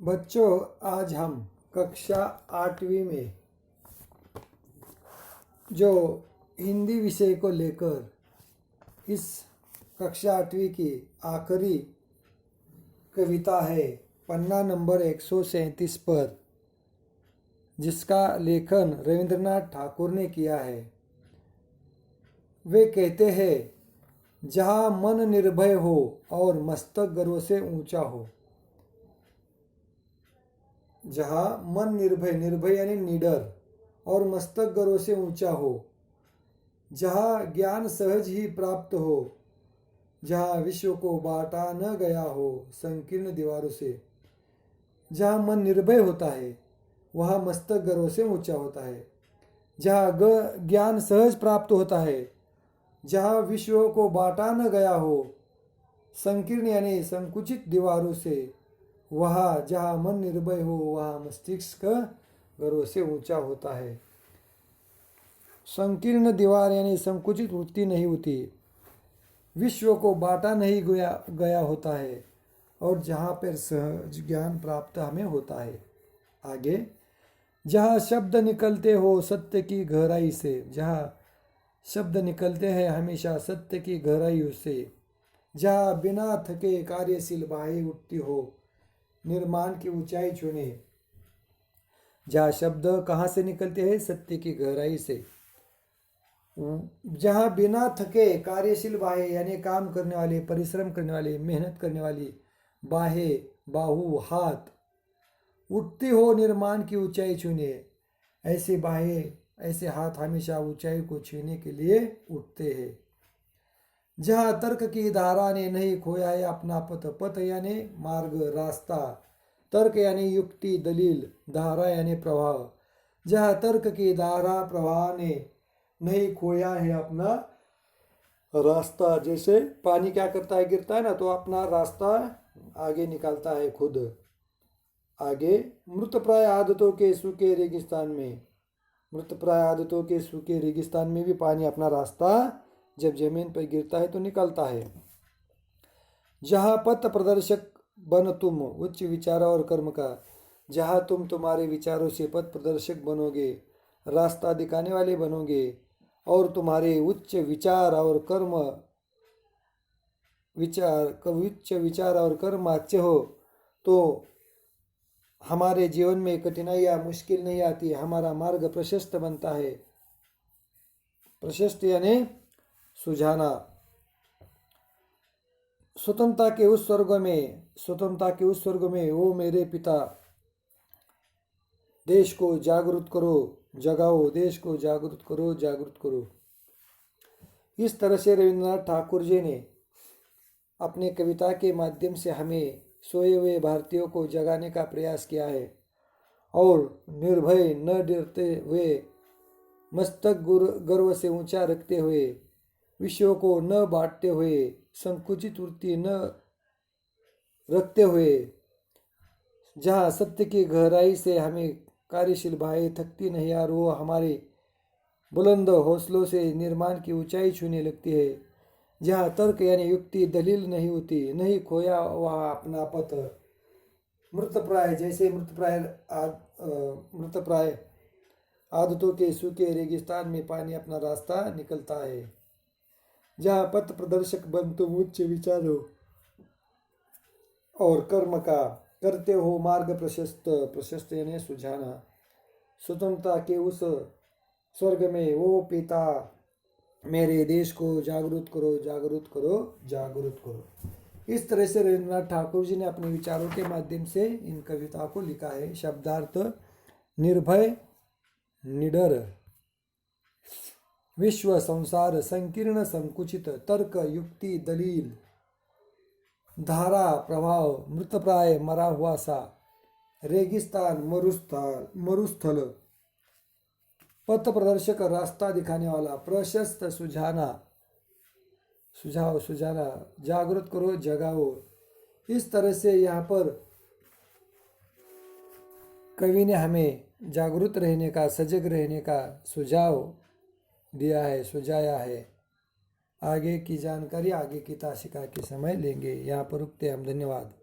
बच्चों, आज हम कक्षा 8वीं में जो हिंदी विषय को लेकर इस कक्षा 8वीं की आखिरी कविता है पन्ना नंबर 137 पर, जिसका लेखन रविंद्रनाथ ठाकुर ने किया है। वे कहते हैं, जहाँ मन निर्भय हो और मस्तक गर्व से ऊंचा हो। जहाँ मन निर्भय, निर्भय यानी निडर, और मस्तक गर्व से ऊंचा हो। जहाँ ज्ञान सहज ही प्राप्त हो। जहाँ विश्व को बांटा न गया हो संकीर्ण दीवारों से। जहाँ मन निर्भय होता है वहाँ मस्तक गर्व से ऊंचा होता है। जहाँ ज्ञान सहज प्राप्त होता है। जहाँ विश्व को बांटा न गया हो संकीर्ण यानी संकुचित दीवारों से, वहाँ जहाँ मन निर्भय हो वहाँ मस्तिष्क गर्व से ऊंचा होता है। संकीर्ण दीवार यानी संकुचित वृत्ति नहीं होती। विश्व को बांटा नहीं गया होता है, और जहाँ पर सहज ज्ञान प्राप्त हमें होता है। आगे, जहाँ शब्द निकलते हो सत्य की गहराई से। जहाँ शब्द निकलते हैं हमेशा सत्य की गहराई से। जहाँ बिना थके कार्यशील बाहें उठती हो निर्माण की ऊंचाई छूने। जहाँ शब्द कहाँ से निकलते हैं? सत्य की गहराई से। जहाँ बिना थके कार्यशील बाहें यानी काम करने वाले, परिश्रम करने वाले, मेहनत करने वाली बाहें, बाहु, हाथ उठती हो निर्माण की ऊंचाई छूने। ऐसे बाहें, ऐसे हाथ हमेशा ऊंचाई को छूने के लिए उठते हैं। जहाँ तर्क की धारा ने नहीं खोया है अपना पथ। पथ यानी मार्ग, रास्ता। तर्क यानी युक्ति, दलील। धारा यानी प्रवाह। जहाँ तर्क की धारा, प्रवाह ने नहीं खोया है अपना रास्ता। जैसे पानी क्या करता है? गिरता है ना, तो अपना रास्ता आगे निकालता है खुद। आगे, मृत प्राय आदतों के सूखे रेगिस्तान में। मृत प्राय आदतों के सूखे रेगिस्तान में भी पानी अपना रास्ता जब जमीन पर गिरता है तो निकलता है। जहाँ पथ प्रदर्शक बन तुम उच्च विचार और कर्म का। जहाँ तुम तुम्हारे विचारों से पथ प्रदर्शक बनोगे, रास्ता दिखाने वाले बनोगे, और तुम्हारे उच्च विचार और कर्म अच्छे हो, तो हमारे जीवन में कठिनाइयाँ, मुश्किल नहीं आती। हमारा मार्ग प्रशस्त बनता है। प्रशस्त यानी सुझाना। स्वतंत्रता के उस स्वर्ग में ओ मेरे पिता, देश को जागृत करो, जगाओ, देश को जागृत करो, जागृत करो। इस तरह से रविंद्रनाथ ठाकुर जी ने अपने कविता के माध्यम से हमें सोए हुए भारतीयों को जगाने का प्रयास किया है, और निर्भय, न डरते हुए, मस्तक गर्व से ऊंचा रखते हुए, विश्व को न बांटते हुए, संकुचित वृत्ति न रखते हुए, जहाँ सत्य की गहराई से हमें कार्यशील बाहें थकती नहीं और वो हमारे बुलंद हौसलों से निर्माण की ऊंचाई छूने लगती है। जहाँ तर्क यानी युक्ति, दलील नहीं होती, नहीं खोया वह अपना पथ। मृतप्राय, जैसे मृतप्राय आदतों के सूखे रेगिस्तान में पानी अपना रास्ता निकलता है। जहाँ पथ प्रदर्शक बन तुम उच्च विचारों और कर्म का करते हो मार्ग प्रशस्त। प्रशस्त यानी सुझाना। स्वतंत्रता के उस स्वर्ग में वो पिता, मेरे देश को जागृत करो, जागृत करो, जागृत करो। इस तरह से रविंद्रनाथ ठाकुर जी ने अपने विचारों के माध्यम से इन कविता को लिखा है। शब्दार्थ: निर्भय, निडर, विश्व, संसार, संकीर्ण, संकुचित, तर्क, युक्ति, दलील, धारा, प्रभाव, मृतप्राय, मरा हुआ सा, रेगिस्तान, मरुस्थल, पथ प्रदर्शक, रास्ता दिखाने वाला, प्रशस्त, सुझाना, सुझाव, सुझाना, जागृत करो, जगाओ। इस तरह से यहाँ पर कवि ने हमें जागृत रहने का, सजग रहने का सुझाव दिया है, सुझाया है। आगे की जानकारी आगे की ताशिका के समय लेंगे। यहाँ पर रुकते हैं हम। धन्यवाद।